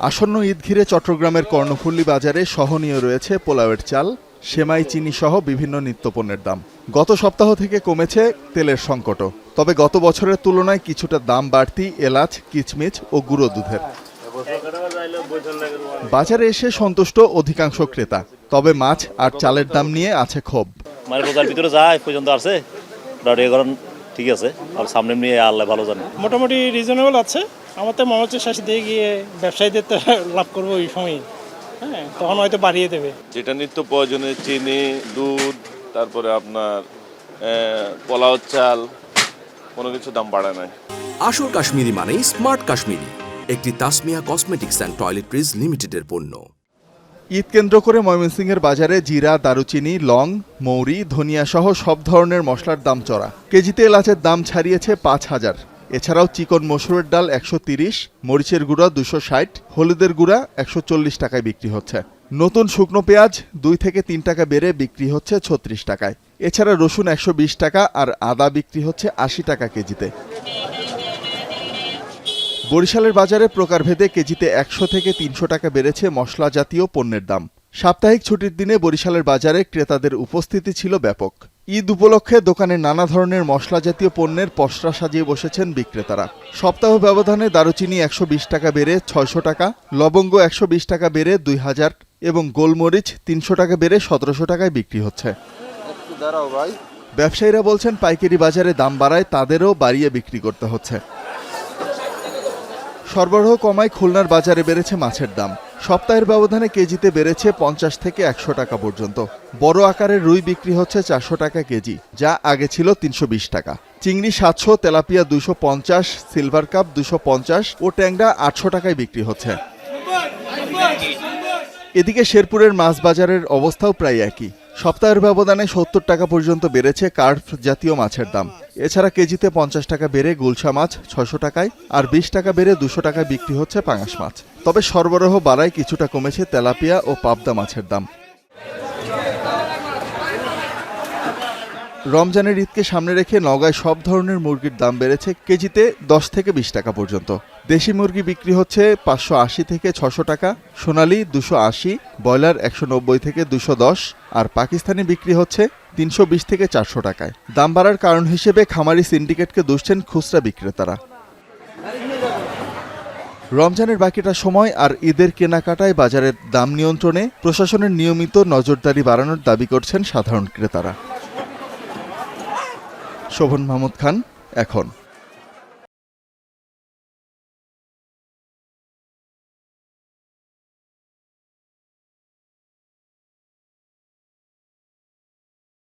আসন্ন ঈদ ঘিরে চট্টগ্রামের কর্ণফুলী বাজারে সহনীয় রয়েছে পোলাওয়ের চাল, সেমাই, চিনি সহ বিভিন্ন নিত্যপণ্যের দাম। গত সপ্তাহ থেকে কমেছে তেলের সংকটও, তবে গত বছরের তুলনায় কিছুটা দাম বাড়তি এলাচ, কিচমিচ ও গুঁড়ো দুধের। বাজারে এসে সন্তুষ্ট অধিকাংশ ক্রেতা, তবে মাছ আর চালের দাম নিয়ে আছে ক্ষোভ। ভিতরে যায় পর্যন্ত আছে ঠিক আছে, আর সামনে নিয়ে আল্লাহ ভালো জানে। মোটামুটি রিজনেবল আছে। আমার তো মনে হচ্ছে শেষ দিয়ে গিয়ে ব্যবসায়ীদের তো লাভ করবো ওই সময়, হ্যাঁ, তখন হয়তো বাড়িয়ে দেবে। যেটা নিত্য প্রয়োজনীয় চিনি, দুধ, তারপরে আপনার পোলাও চাল, কোনো কিছু দাম বাড়ায় নাই। আসল কাশ্মীরি মানেই স্মার্ট কাশ্মীরি, একটি তাসমিয়া কসমেটিক্স অ্যান্ড টয়লেট্রিজ লিমিটেডের পণ্য। ঈদ কেন্দ্র করে ময়মনসিংহের বাজারে জিরা, দারুচিনি, লং, মৌরি, ধনিয়া সহ সব ধরনের মশলার দাম চড়া। কেজিতে এলাচের দাম ছাড়িয়েছে ৫,০০০। এছাড়াও চিকন মসুরের ডাল ১৩০, মরিচের গুঁড়া ২৬০, হলুদের গুঁড়া ১৪০ টাকায় বিক্রি হচ্ছে। নতুন শুকনো পেঁয়াজ ২ থেকে ৩ টাকা বেড়ে বিক্রি হচ্ছে ৩৬ টাকায়। এছাড়া রসুন ১২০ টাকা আর আদা বিক্রি হচ্ছে ৮০ টাকা কেজিতে। বরিশালের বাজারে প্রকারভেদে কেজিতে ১০০ থেকে ৩০০ টাকা বেড়েছে মশলা জাতীয় পণ্যের দাম। সাপ্তাহিক ছুটির দিনে বরিশালের বাজারে ক্রেতাদের উপস্থিতি ছিল ব্যাপক। ঈদ উপলক্ষে দোকানে নানা ধরনের মশলা জাতীয় পণ্যের পসরা সাজিয়ে বসেছেন বিক্রেতারা। সপ্তাহ ব্যবধানে দারুচিনি ১২০ টাকা বেড়ে ৬০০ টাকা, লবঙ্গ ১২০ টাকা বেড়ে ২০০০ এবং গোলমরিচ ৩০০ টাকা বেড়ে ১৭০০ টাকায় বিক্রি হচ্ছে। ব্যবসায়ীরা বলছেন পাইকারি বাজারে দাম বাড়ায় তাদেরও বাড়িয়ে বিক্রি করতে হচ্ছে। সরবরাহ কমায় খুলনার বাজারে বেড়েছে মাছের দাম। সপ্তাহের ব্যবধানে কেজিতে বেড়েছে ৫০ থেকে ১০০ টাকা পর্যন্ত। বড় আকারের রুই বিক্রি হচ্ছে ৪০০ টাকা কেজি, যা আগে ছিল ৩২০ টাকা। চিংড়ি ৭০০, তেলাপিয়া ২৫০, সিলভার কাপ ২৫০ ও ট্যাংরা ৮০০ টাকায় বিক্রি হচ্ছে। এদিকে শেরপুরের মাছ বাজারের অবস্থাও প্রায় একই। সপ্তাহের ব্যবধানে ৭০ টাকা পর্যন্ত বেড়েছে কার্প জাতীয় মাছের দাম। এছাড়া কেজিতে ৫০ টাকা বেড়ে গুলশা মাছ ৬০০ টাকায় আর ২০ টাকা বেড়ে ২০০ টাকায় বিক্রি হচ্ছে পাঙাশ মাছ। তবে সরবরাহ বাড়ায় কিছুটা কমেছে তেলাপিয়া ও পাবদা মাছের দাম। রমজানের ঈদকে সামনে রেখে নওগাঁয় সব ধরনের মুরগির দাম বেড়েছে কেজিতে ১০ থেকে ২০ টাকা পর্যন্ত। দেশি মুরগি বিক্রি হচ্ছে ৫৮০ থেকে ৬০০ টাকা, সোনালী ২৮০, ব্রয়লার ১৯০ থেকে ২১০ আর পাকিস্তানি বিক্রি হচ্ছে ৩২০ থেকে ৪০০ টাকায়। দাম বাড়ার কারণ হিসেবে খামারি সিন্ডিকেটকে দুষছেন খুচরা বিক্রেতারা। রমজানের বাকিটা সময় আর ঈদের কেনাকাটায় বাজারের দাম নিয়ন্ত্রণে প্রশাসনের নিয়মিত নজরদারি বাড়ানোর দাবি করছেন সাধারণ ক্রেতারা। শোভন মাহমুদ খান, এখন।